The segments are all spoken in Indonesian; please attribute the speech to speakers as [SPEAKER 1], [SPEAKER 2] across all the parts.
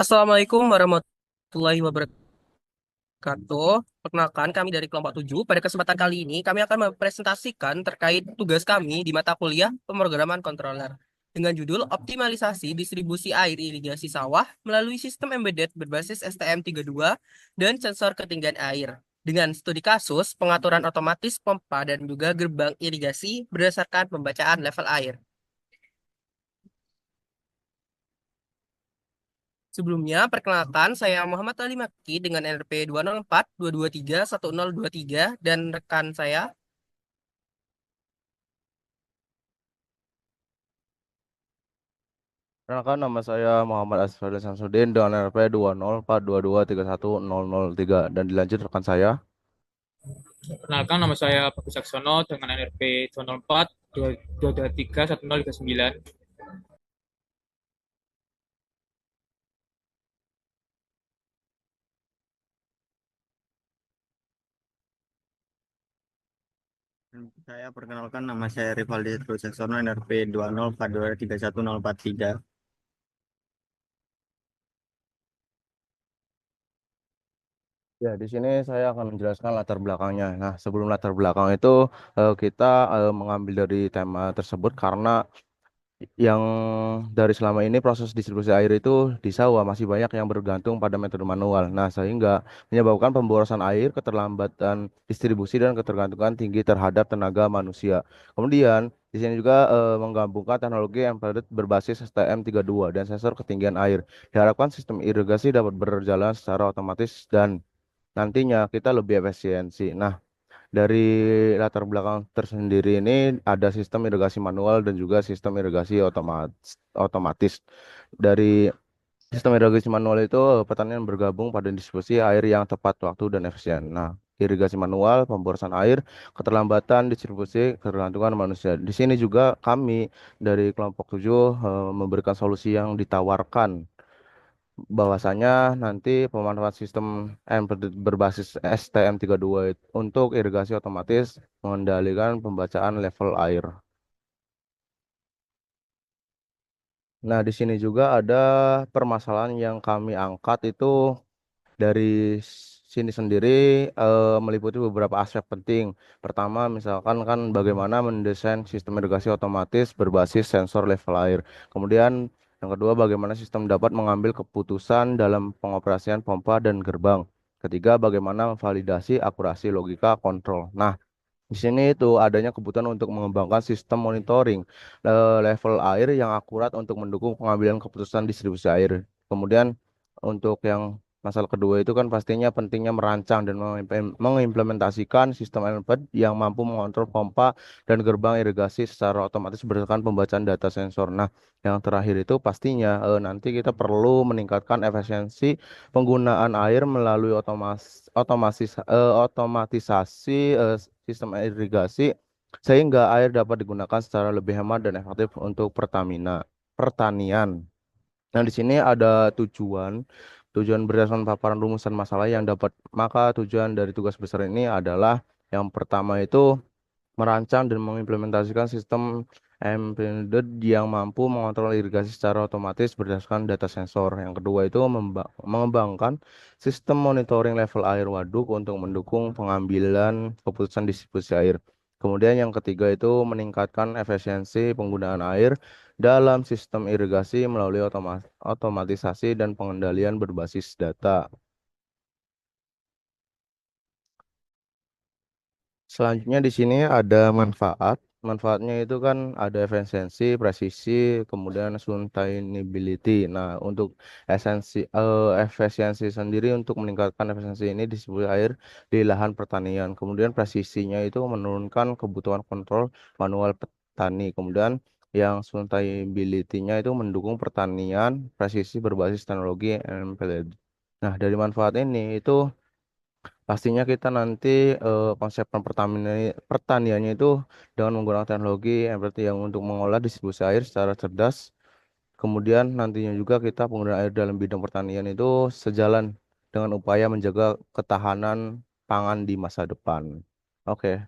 [SPEAKER 1] Assalamualaikum warahmatullahi wabarakatuh. Perkenalkan kami dari kelompok 7. Pada kesempatan kali ini kami akan mempresentasikan terkait tugas kami di mata kuliah pemrograman controller dengan judul Optimalisasi Distribusi Air Irigasi Sawah melalui Sistem Embedded berbasis STM32 dan Sensor Ketinggian Air dengan studi kasus pengaturan otomatis pompa dan juga gerbang irigasi berdasarkan pembacaan level air. Sebelumnya, perkenalkan saya Muhammad Ali Maki dengan NRP 204 223 1023 dan rekan saya.
[SPEAKER 2] Perkenalkan nama saya Muhammad Asfari Samsudin dengan RP 20422310003 dan dilanjut rekan saya.
[SPEAKER 3] Perkenalkan, nama saya Bagus Saksono dengan NRP 204 223 1039.
[SPEAKER 4] Saya perkenalkan nama saya Rivaldi Trusaksono NRP 2042310043.
[SPEAKER 2] Ya, di sini saya akan menjelaskan latar belakangnya. Nah, sebelum latar belakang itu kita mengambil dari tema tersebut karena yang dari selama ini proses distribusi air itu di sawah masih banyak yang bergantung pada metode manual. Nah, sehingga menyebabkan pemborosan air, keterlambatan distribusi dan ketergantungan tinggi terhadap tenaga manusia. Kemudian di sini juga menggabungkan teknologi embedded berbasis STM32 dan sensor ketinggian air. Diharapkan sistem irigasi dapat berjalan secara otomatis dan nantinya kita lebih efisiensi. Nah, dari latar belakang tersendiri ini ada sistem irigasi manual dan juga sistem irigasi otomatis. Dari sistem irigasi manual itu petani yang bergabung pada distribusi air yang tepat waktu dan efisien. Nah, irigasi manual, pemborosan air, keterlambatan distribusi, ketergantungan manusia. Di sini juga kami dari kelompok 7 memberikan solusi yang ditawarkan bahwasanya nanti pemanfaatan sistem embedded berbasis STM32 untuk irigasi otomatis mengendalikan pembacaan level air. Nah, di sini juga ada permasalahan yang kami angkat itu dari sini sendiri meliputi beberapa aspek penting. Pertama, misalkan kan bagaimana mendesain sistem irigasi otomatis berbasis sensor level air. Kemudian yang kedua, bagaimana sistem dapat mengambil keputusan dalam pengoperasian pompa dan gerbang. Ketiga, bagaimana memvalidasi akurasi logika kontrol. Nah, di sini itu adanya kebutuhan untuk mengembangkan sistem monitoring level air yang akurat untuk mendukung pengambilan keputusan distribusi air. Kemudian untuk yang masalah kedua itu kan pastinya pentingnya merancang dan mengimplementasikan sistem embedded yang mampu mengontrol pompa dan gerbang irigasi secara otomatis berdasarkan pembacaan data sensor. Nah, yang terakhir itu pastinya nanti kita perlu meningkatkan efisiensi penggunaan air melalui otomatisasi sistem irigasi sehingga air dapat digunakan secara lebih hemat dan efektif untuk pertanian. Nah, di sini ada tujuan. Tujuan berdasarkan paparan rumusan masalah yang dapat, maka tujuan dari tugas besar ini adalah yang pertama itu merancang dan mengimplementasikan sistem embedded yang mampu mengontrol irigasi secara otomatis berdasarkan data sensor. Yang kedua itu mengembangkan sistem monitoring level air waduk untuk mendukung pengambilan keputusan distribusi air. Kemudian yang ketiga itu meningkatkan efisiensi penggunaan air dalam sistem irigasi melalui otomatisasi dan pengendalian berbasis data. Selanjutnya di sini ada manfaat. Manfaatnya itu kan ada efisiensi, presisi, kemudian sustainability. Nah, untuk efisiensi sendiri untuk meningkatkan efisiensi ini distribusi air di lahan pertanian. Kemudian presisinya itu menurunkan kebutuhan kontrol manual petani. Kemudian yang sustainability-nya itu mendukung pertanian presisi berbasis teknologi MPLD. Nah, dari manfaat ini itu pastinya kita nanti konsep pertaniannya itu dengan menggunakan teknologi yang berarti yang untuk mengolah distribusi air secara cerdas. Kemudian nantinya juga kita penggunaan air dalam bidang pertanian itu sejalan dengan upaya menjaga ketahanan pangan di masa depan. Oke.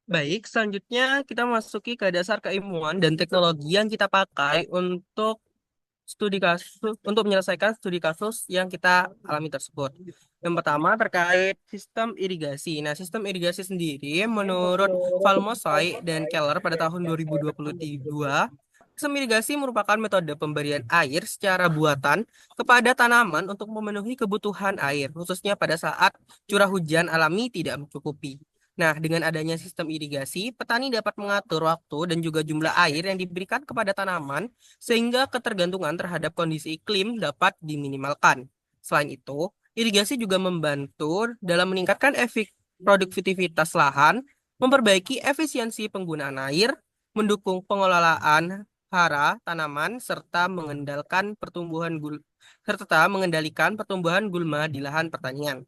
[SPEAKER 1] Baik, selanjutnya kita masuki ke dasar keilmuan dan teknologi yang kita pakai untuk studi kasus untuk menyelesaikan studi kasus yang kita alami tersebut. Yang pertama terkait sistem irigasi. Nah, sistem irigasi sendiri menurut Valmosai dan Keller pada tahun 2022, sistem irigasi merupakan metode pemberian air secara buatan kepada tanaman untuk memenuhi kebutuhan air, khususnya pada saat curah hujan alami tidak mencukupi. Nah, dengan adanya sistem irigasi, petani dapat mengatur waktu dan juga jumlah air yang diberikan kepada tanaman sehingga ketergantungan terhadap kondisi iklim dapat diminimalkan. Selain itu, irigasi juga membantu dalam meningkatkan produktivitas lahan, memperbaiki efisiensi penggunaan air, mendukung pengelolaan hara tanaman, serta mengendalikan pertumbuhan gulma di lahan pertanian.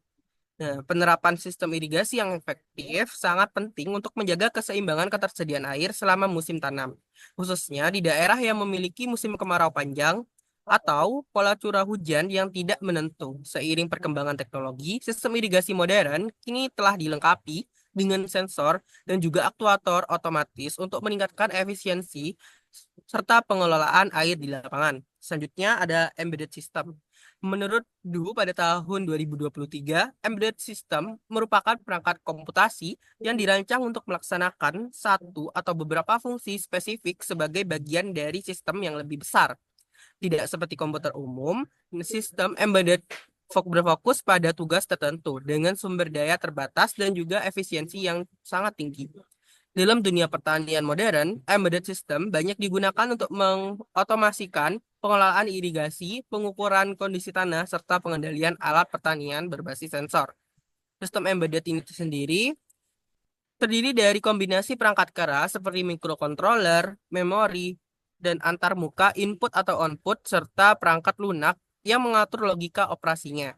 [SPEAKER 1] Nah, penerapan sistem irigasi yang efektif sangat penting untuk menjaga keseimbangan ketersediaan air selama musim tanam, khususnya di daerah yang memiliki musim kemarau panjang atau pola curah hujan yang tidak menentu. Seiring perkembangan teknologi, sistem irigasi modern kini telah dilengkapi dengan sensor dan juga aktuator otomatis untuk meningkatkan efisiensi serta pengelolaan air di lapangan. Selanjutnya ada embedded system. Menurut Du pada tahun 2023, embedded system merupakan perangkat komputasi yang dirancang untuk melaksanakan satu atau beberapa fungsi spesifik sebagai bagian dari sistem yang lebih besar. Tidak seperti komputer umum, sistem embedded berfokus pada tugas tertentu dengan sumber daya terbatas dan juga efisiensi yang sangat tinggi. Dalam dunia pertanian modern, embedded system banyak digunakan untuk mengotomasikan pengelolaan irigasi, pengukuran kondisi tanah, serta pengendalian alat pertanian berbasis sensor. Sistem embedded ini sendiri terdiri dari kombinasi perangkat keras seperti microcontroller, memori, dan antarmuka input atau output, serta perangkat lunak yang mengatur logika operasinya.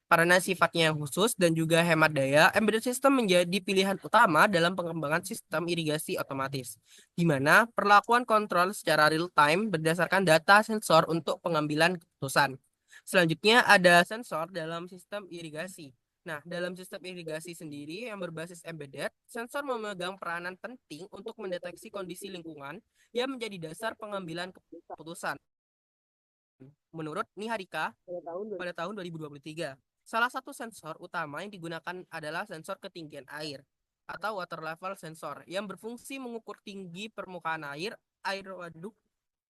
[SPEAKER 1] Karena sifatnya yang khusus dan juga hemat daya, embedded system menjadi pilihan utama dalam pengembangan sistem irigasi otomatis, di mana perlakuan kontrol secara real-time berdasarkan data sensor untuk pengambilan keputusan. Selanjutnya ada sensor dalam sistem irigasi. Nah, dalam sistem irigasi sendiri yang berbasis embedded, sensor memegang peranan penting untuk mendeteksi kondisi lingkungan yang menjadi dasar pengambilan keputusan. Menurut Niharika, pada tahun 2023. Salah satu sensor utama yang digunakan adalah sensor ketinggian air atau water level sensor yang berfungsi mengukur tinggi permukaan air waduk,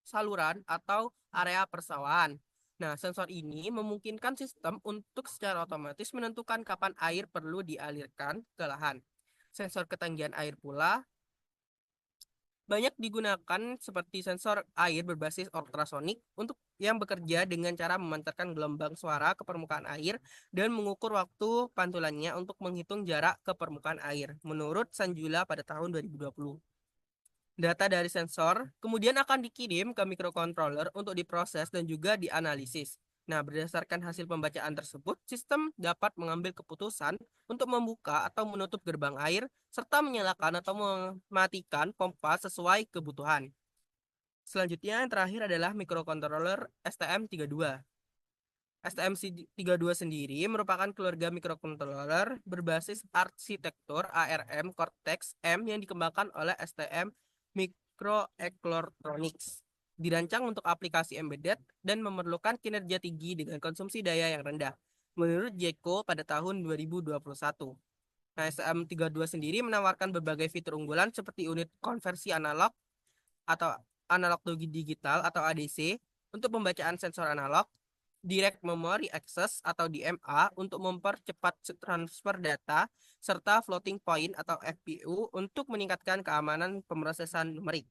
[SPEAKER 1] saluran, atau area persawahan. Nah, sensor ini memungkinkan sistem untuk secara otomatis menentukan kapan air perlu dialirkan ke lahan. Sensor ketinggian air pula banyak digunakan seperti sensor air berbasis ultrasonik untuk yang bekerja dengan cara memancarkan gelombang suara ke permukaan air dan mengukur waktu pantulannya untuk menghitung jarak ke permukaan air. Menurut Sanjula pada tahun 2020. Data dari sensor kemudian akan dikirim ke microcontroller untuk diproses dan juga dianalisis. Nah, berdasarkan hasil pembacaan tersebut, sistem dapat mengambil keputusan untuk membuka atau menutup gerbang air, serta menyalakan atau mematikan pompa sesuai kebutuhan. Selanjutnya, yang terakhir adalah microcontroller STM32. STM32 sendiri merupakan keluarga microcontroller berbasis arsitektur ARM Cortex-M yang dikembangkan oleh STM Microelectronics. Dirancang untuk aplikasi embedded dan memerlukan kinerja tinggi dengan konsumsi daya yang rendah. Menurut Jeko pada tahun 2021. Nah, STM32 sendiri menawarkan berbagai fitur unggulan seperti unit konversi analog atau analog to digital atau ADC untuk pembacaan sensor analog, Direct Memory Access atau DMA untuk mempercepat transfer data, serta Floating Point atau FPU untuk meningkatkan keamanan pemrosesan numerik.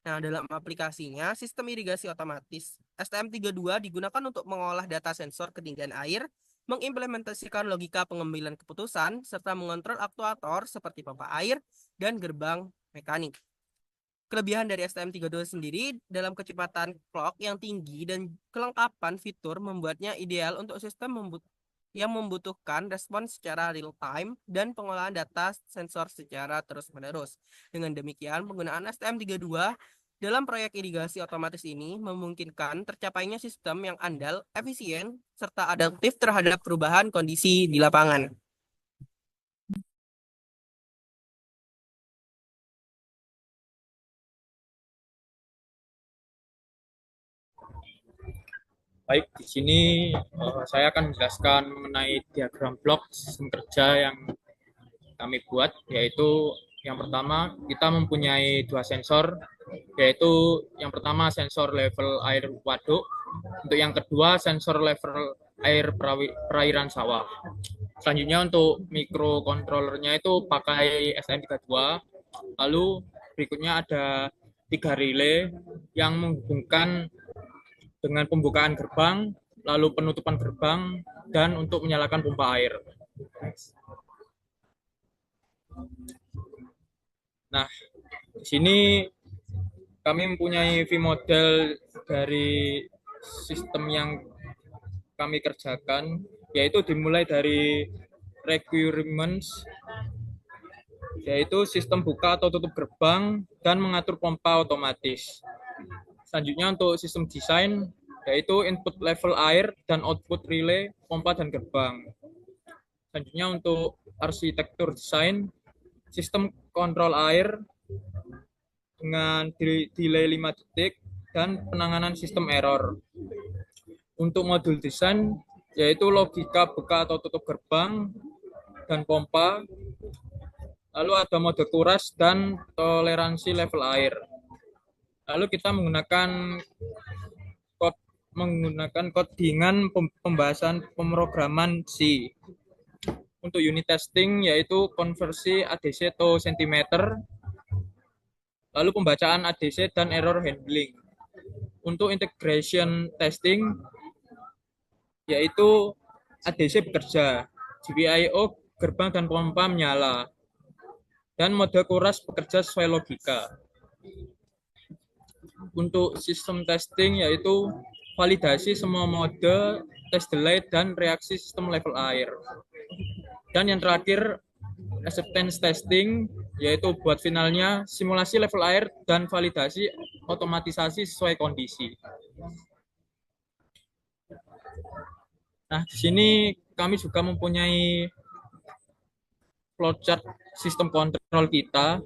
[SPEAKER 1] Nah, dalam aplikasinya, sistem irigasi otomatis STM32 digunakan untuk mengolah data sensor ketinggian air, mengimplementasikan logika pengambilan keputusan, serta mengontrol aktuator seperti pompa air dan gerbang mekanik. Kelebihan dari STM32 sendiri dalam kecepatan clock yang tinggi dan kelengkapan fitur membuatnya ideal untuk sistem yang membutuhkan respons secara real time dan pengolahan data sensor secara terus-menerus. Dengan demikian, penggunaan STM32 dalam proyek irigasi otomatis ini memungkinkan tercapainya sistem yang andal, efisien, serta adaptif terhadap perubahan kondisi di lapangan.
[SPEAKER 3] Baik, di sini saya akan menjelaskan mengenai diagram blok sistem kerja yang kami buat, yaitu yang pertama kita mempunyai dua sensor, yaitu yang pertama sensor level air waduk, untuk yang kedua sensor level air perairan sawah. Selanjutnya untuk mikrokontrolernya itu pakai STM32, lalu berikutnya ada 3 relay yang menghubungkan dengan pembukaan gerbang, lalu penutupan gerbang, dan untuk menyalakan pompa air. Nah, di sini kami mempunyai V model dari sistem yang kami kerjakan, yaitu dimulai dari requirements, yaitu sistem buka atau tutup gerbang dan mengatur pompa otomatis. Selanjutnya untuk sistem desain, yaitu input level air dan output relay, pompa dan gerbang. Selanjutnya untuk arsitektur desain, sistem kontrol air dengan delay 5 detik dan penanganan sistem error. Untuk modul desain, yaitu logika buka atau tutup gerbang dan pompa, lalu ada mode kuras dan toleransi level air. Lalu kita menggunakan codingan pembahasan pemrograman C. Untuk unit testing yaitu konversi ADC to cm, lalu pembacaan ADC dan error handling. Untuk integration testing yaitu ADC bekerja, GPIO gerbang dan pompa menyala, dan mode kuras bekerja sesuai logika. Untuk sistem testing yaitu validasi semua mode, test delay, dan reaksi sistem level air. Dan yang terakhir, acceptance testing, yaitu buat finalnya simulasi level air dan validasi otomatisasi sesuai kondisi. Nah, di sini kami juga mempunyai flowchart sistem kontrol kita,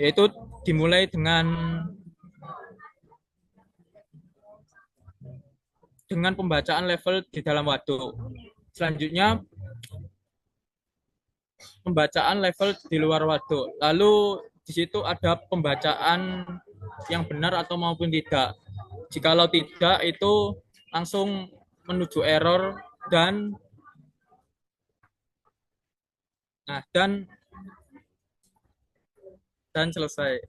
[SPEAKER 3] yaitu dimulai dengan pembacaan level di dalam waduk. Selanjutnya pembacaan level di luar waduk. Lalu di situ ada pembacaan yang benar atau maupun tidak. Jikalau tidak itu langsung menuju error dan selesai.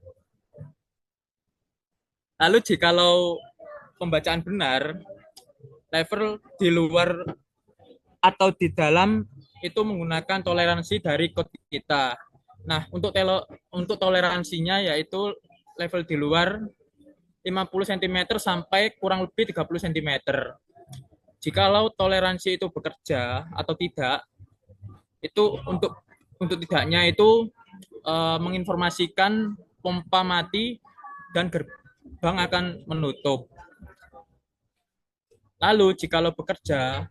[SPEAKER 3] Lalu jikalau pembacaan benar, level di luar atau di dalam itu menggunakan toleransi dari kode kita. Nah, untuk toleransinya yaitu level di luar 50 cm sampai kurang lebih 30 cm. Jikalau toleransi itu bekerja atau tidak, itu untuk tidaknya itu menginformasikan pompa mati dan gerbang akan menutup. Lalu jikalau bekerja,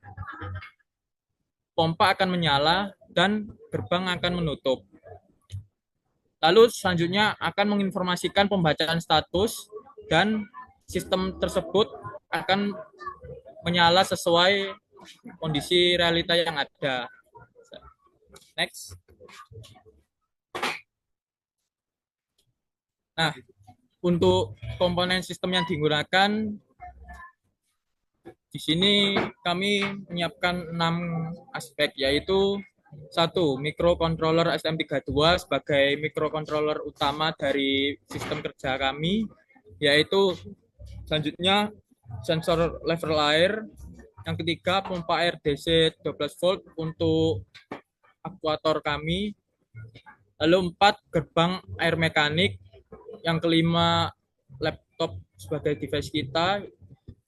[SPEAKER 3] pompa akan menyala dan gerbang akan menutup. Lalu selanjutnya akan menginformasikan pembacaan status dan sistem tersebut akan menyala sesuai kondisi realita yang ada. Next. Nah, untuk komponen sistem yang digunakan, di sini kami menyiapkan 6 aspek, yaitu 1. Microcontroller STM32 sebagai microcontroller utama dari sistem kerja kami, yaitu selanjutnya sensor level air, yang ketiga pompa air DC 12 volt untuk aktuator kami, lalu 4 gerbang air mekanik, yang kelima laptop sebagai device kita,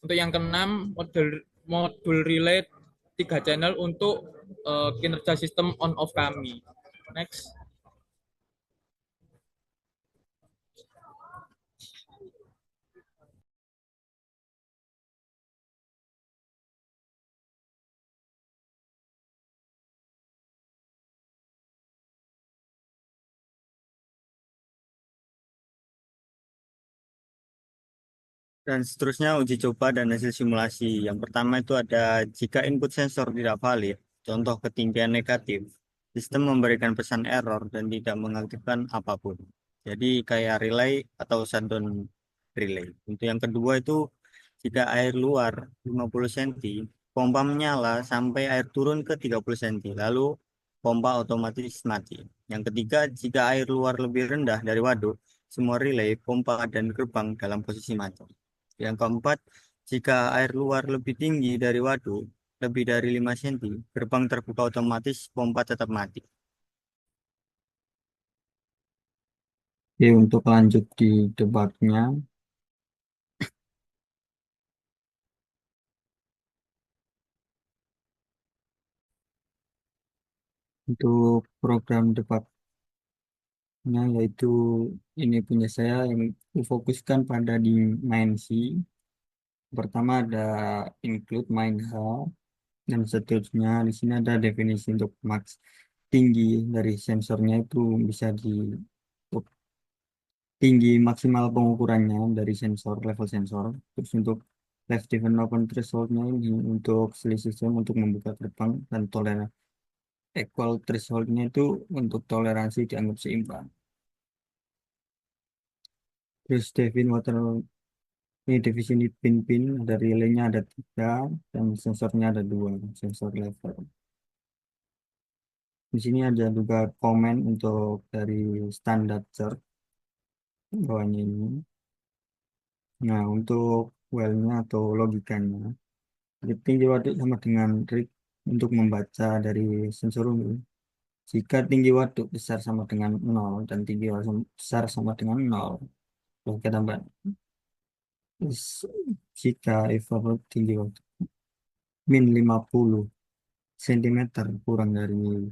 [SPEAKER 3] untuk yang keenam modul relay 3 channel untuk kinerja sistem on off kami. Next.
[SPEAKER 4] Dan seterusnya uji coba dan hasil simulasi. Yang pertama itu ada jika input sensor tidak valid, contoh ketinggian negatif, sistem memberikan pesan error dan tidak mengaktifkan apapun. Jadi kayak relay atau shutdown relay. Untuk yang kedua itu jika air luar 50 cm, pompa menyala sampai air turun ke 30 cm, lalu pompa otomatis mati. Yang ketiga, jika air luar lebih rendah dari waduk, semua relay, pompa, dan gerbang dalam posisi mati. Yang keempat, jika air luar lebih tinggi dari waduk, lebih dari 5 cm, gerbang terbuka otomatis, pompa tetap mati. Oke, untuk lanjut di debatnya, untuk program debatnya yaitu ini punya saya yang difokuskan pada dimensi. Pertama ada include main hal dan seterusnya. Di sini ada definisi untuk max tinggi dari sensornya itu bisa di tinggi maksimal pengukurannya dari sensor level sensor. Terus untuk left driven open thresholdnya ini untuk selisih zone untuk membuka gerbang dan toleransi equal thresholdnya itu untuk toleransi dianggap seimbang. Terus define water ini definisi pin-pin ada relaynya ada 3 dan sensornya ada 2 sensor level. Di sini ada juga komen untuk dari standar chart bawahnya ini. Nah, untuk well-nya atau logikanya, tinggi waduk sama dengan rig untuk membaca dari sensor ini. Jika tinggi waduk besar sama dengan 0 dan tinggi waduk besar sama dengan 0, logika tambahan. Jika evaluasi tinggi waduk min 50 cm kurang dari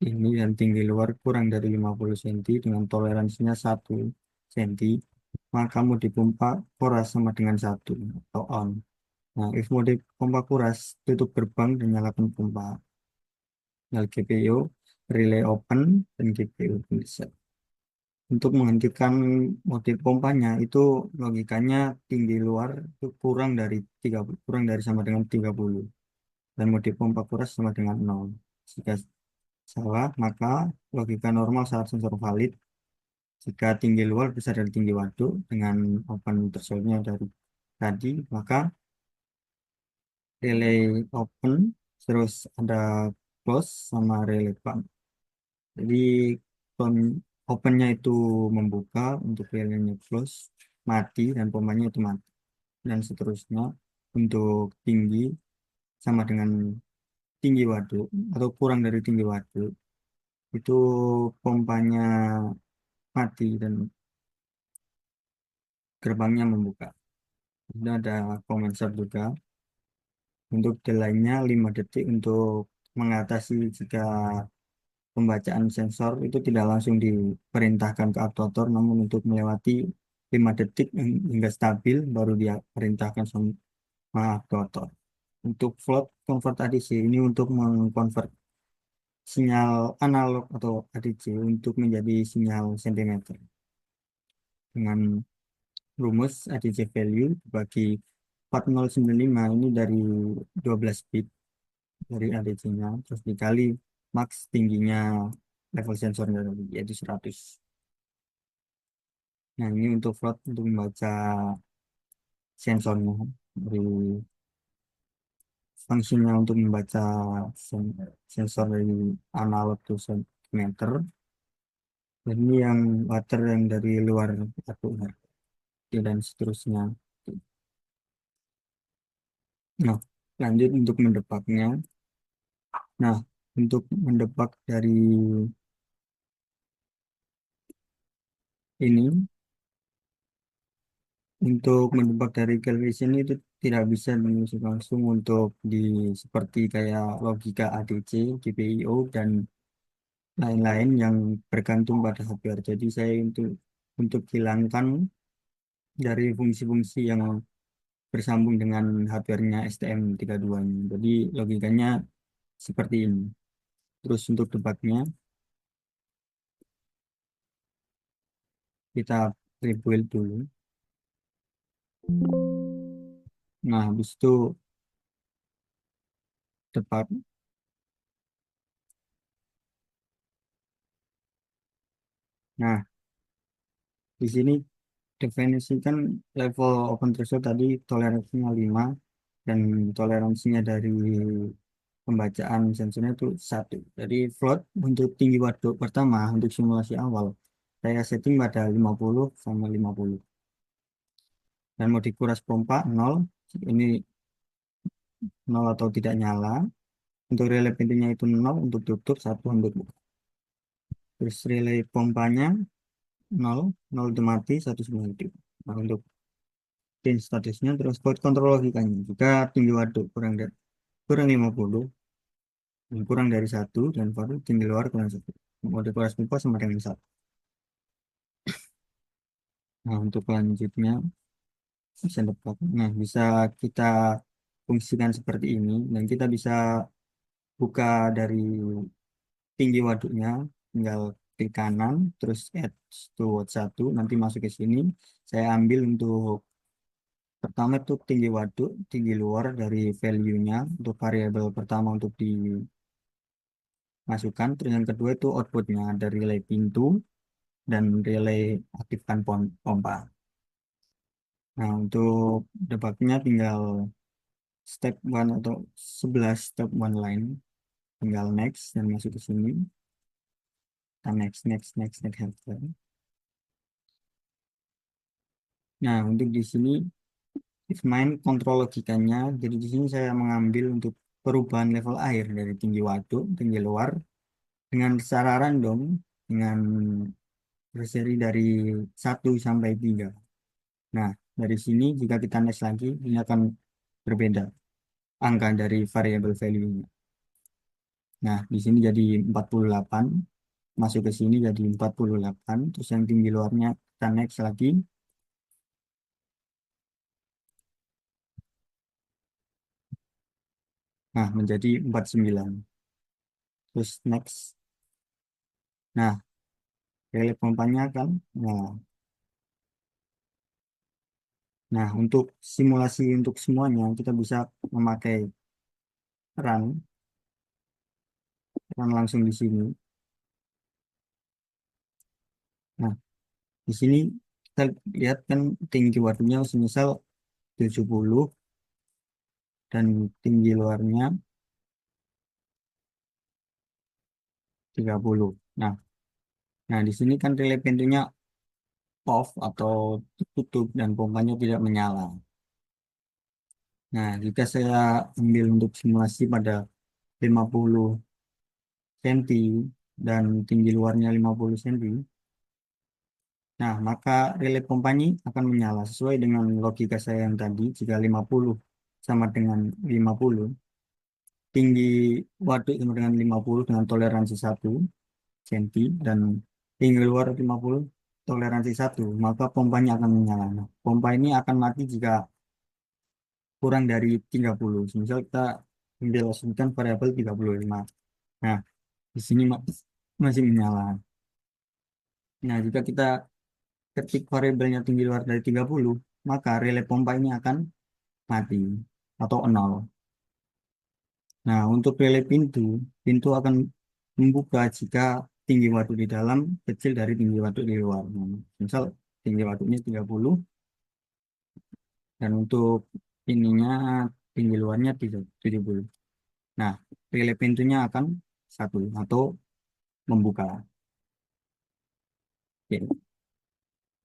[SPEAKER 4] ini dan tinggi luar kurang dari 50 cm dengan toleransinya 1 cm, maka mode pompa kuras sama dengan 1 atau on. Nah, if mode pompa kuras, tutup gerbang dan nyalakan pompa. Nah, GPIO, relay open, dan GPIO reset. Untuk menghentikan mode pompanya itu logikanya tinggi luar itu kurang dari 30, kurang dari sama dengan 30 dan mode pompa kuras sama dengan 0. Jika salah, maka logika normal saat sensor valid. Jika tinggi luar besar dari tinggi waduk dengan open thresholdnya dari tadi, maka relay open terus ada close sama relay bump. Jadi opennya itu membuka, untuk relaynya close mati dan pompanya itu mati dan seterusnya. Untuk tinggi sama dengan tinggi waduk atau kurang dari tinggi waduk itu pompanya mati dan gerbangnya membuka. Ini ada komentar juga untuk delay-nya 5 detik untuk mengatasi jika pembacaan sensor itu tidak langsung diperintahkan ke aktuator, namun untuk melewati 5 detik hingga stabil baru dia perintahkan sama aktuator. Untuk float convert ADC ini untuk mengkonvert sinyal analog atau ADC untuk menjadi sinyal sentimeter dengan rumus ADC value bagi 4095 ini dari 12 bit dari ADC-nya terus dikali max tingginya level sensornya tadi, yaitu 100. Nah, ini untuk float untuk membaca sensornya dari fungsinya untuk membaca sensor dari analog to sentimeter. Dan ini yang water yang dari luar satu dan seterusnya. Nah, lanjut untuk mendebaknya. Nah, untuk mendebak dari ini, untuk mendebak dari calculation itu tidak bisa diusung langsung untuk di seperti kayak logika ADC, GPIO, dan lain-lain yang bergantung pada hardware. Jadi saya untuk hilangkan dari fungsi-fungsi yang bersambung dengan hardware-nya STM32 ini. Jadi logikanya seperti ini. Terus untuk debatnya kita rebuild dulu. Nah, habis itu tepat. Nah, di sini definisikan level open threshold tadi toleransinya 5 dan toleransinya dari pembacaan sensornya itu 1. Jadi float untuk tinggi waduk pertama untuk simulasi awal saya setting pada 50 sama 50. Dan mau dikuras pompa 0, ini 0 atau tidak nyala. Untuk relay pintunya itu 0 untuk tutup, 1 untuk buka. Terus relay pompanya 0, 0 itu mati, 1 sudah hidup. Nah, untuk pin statusnya terus buat kontrol logikanya. Jika tinggi waduk kurang 50 dan kurang dari 1 dan waduk tinggi luar kurang 1. Mau dikuras pompa sama dengan 1. Nah, untuk lanjutnya bisa dapat. Nah, bisa kita fungsikan seperti ini dan kita bisa buka dari tinggi waduknya, tinggal klik kanan terus add to word 1 nanti masuk ke sini. Saya ambil untuk pertama itu tinggi waduk, tinggi luar dari value-nya untuk variabel pertama untuk dimasukkan. Terus yang kedua itu outputnya dari relay pintu dan relay aktifkan pompa. Nah, untuk debugnya tinggal step 1 atau 11 step 1 line, tinggal next dan masuk ke sini. Kita next healthcare. Nah, untuk di sini if main kontrol logikanya. Jadi di sini saya mengambil untuk perubahan level air dari tinggi waduk, tinggi luar dengan secara random dengan berseri dari 1 sampai 3. Nah, dari sini jika kita next lagi ini akan berbeda angka dari variable value-nya. Nah, di sini jadi 48, masuk ke sini jadi 48, terus yang tinggi luarnya kita next lagi. Nah, menjadi 49. Terus next. Nah, relay pompanya kan. Nah, untuk simulasi untuk semuanya kita bisa memakai run, run langsung di sini. Nah, di sini kita lihat kan tinggi waduknya semisal 70 dan tinggi luarnya 30. Nah, nah di sini kan relay pintunya off atau tertutup dan pompanya tidak menyala. Nah, jika saya ambil untuk simulasi pada 50 cm dan tinggi luarnya 50 cm, nah maka relay pompa ini akan menyala sesuai dengan logika saya yang tadi. Jika 50 sama dengan 50, tinggi waduk sama dengan 50 dengan toleransi 1 cm dan tinggi luar 50 toleransi 1, maka pompanya akan menyala. Nah, pompa ini akan mati jika kurang dari 30. Misal kita ambil asumsikan variabel 35. Nah, di sini masih menyala. Nah, jika kita ketik variabelnya tinggi luar dari 30, maka relay pompa ini akan mati atau 0. Nah, untuk relay pintu, pintu akan membuka jika tinggi waduk di dalam kecil dari tinggi waduk di luar. Nah, misal tinggi waduknya 30 dan untuk ininya tinggi luarnya 70. Nah, relay pintunya akan 1 atau membuka. Oke.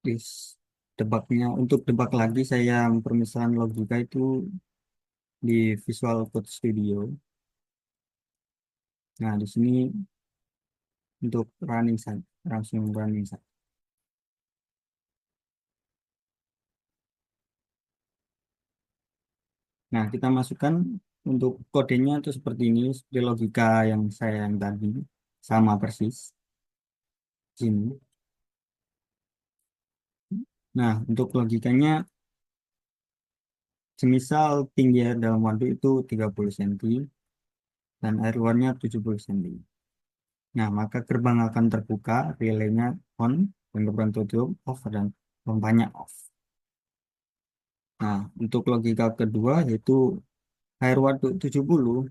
[SPEAKER 4] Terus debugnya, untuk debug lagi saya permisalan logika itu di Visual Code Studio. Nah, di sini untuk running saja, langsung running saja. Nah, kita masukkan untuk kodenya itu seperti ini, seperti logika yang saya yang tadi, sama persis. Sini. Nah, untuk logikanya, semisal tinggi air dalam waduk itu 30 cm dan air luarnya 70 cm. Nah, maka gerbang akan terbuka, relaynya on, dan gerbang tutup off dan pompanya off. Nah, untuk logika kedua yaitu air waduk 70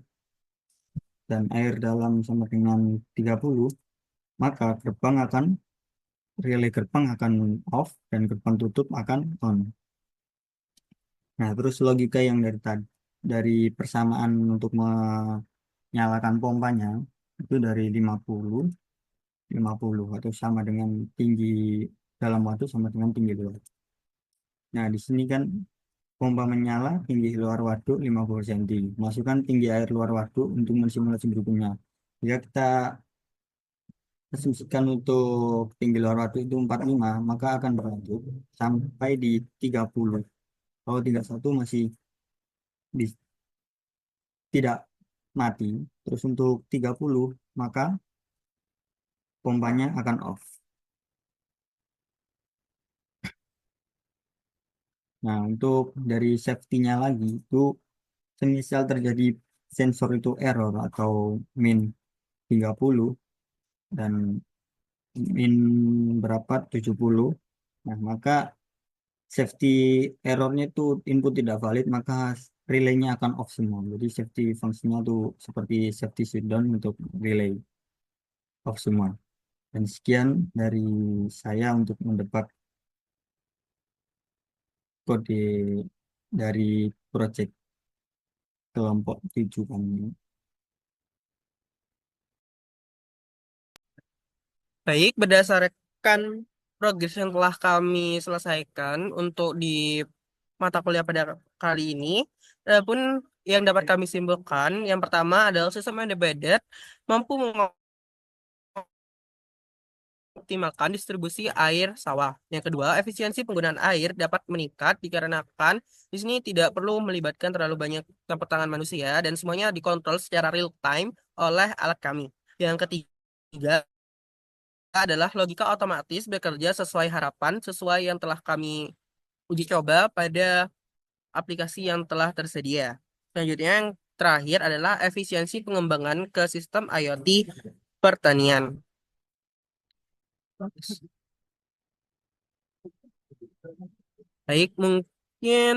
[SPEAKER 4] dan air dalam sama dengan 30, maka relay gerbang akan off dan gerbang tutup akan on. Nah, terus logika yang dari persamaan untuk menyalakan pompanya itu dari 50 atau sama dengan tinggi dalam waduk sama dengan tinggi luar. Nah, di sini kan pompa menyala tinggi luar waduk 50 cm. Masukkan tinggi air luar waduk untuk mensimulasi berikutnya. Jika kita asumsikan untuk tinggi luar waduk itu 45, maka akan berlanjut sampai di 30. Kalau 31 masih di- tidak mati. Terus untuk 30, maka pompanya akan off. Nah, untuk dari safety-nya lagi, itu semisal terjadi sensor itu error atau min 30 dan min berapa 70. Nah, maka safety errornya itu input tidak valid, maka relaynya akan off semua. Jadi safety fungsinya tuh seperti safety shutdown untuk relay off semua. Dan sekian dari saya untuk mendebak kode dari project kelompok 7 kami.
[SPEAKER 1] Baik, berdasarkan progres yang telah kami selesaikan untuk di mata kuliah pada kali ini, pun yang dapat kami simpulkan, yang pertama adalah sistem embedded mampu mengoptimalkan distribusi air sawah. Yang kedua, efisiensi penggunaan air dapat meningkat dikarenakan di sini tidak perlu melibatkan terlalu banyak campur tangan manusia dan semuanya dikontrol secara real time oleh alat kami. Yang ketiga adalah logika otomatis bekerja sesuai harapan, sesuai yang telah kami uji coba pada aplikasi yang telah tersedia. Selanjutnya yang terakhir adalah efisiensi pengembangan ke sistem IoT pertanian. Baik, mungkin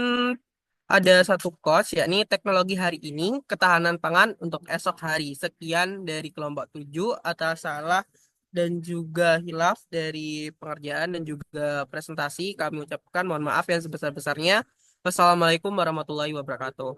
[SPEAKER 1] ada satu course, yakni teknologi hari ini, ketahanan pangan untuk esok hari. Sekian dari kelompok 7 atas salah dan juga hilaf dari pengerjaan dan juga presentasi. Kami ucapkan mohon maaf yang sebesar-besarnya. Wassalamualaikum warahmatullahi wabarakatuh.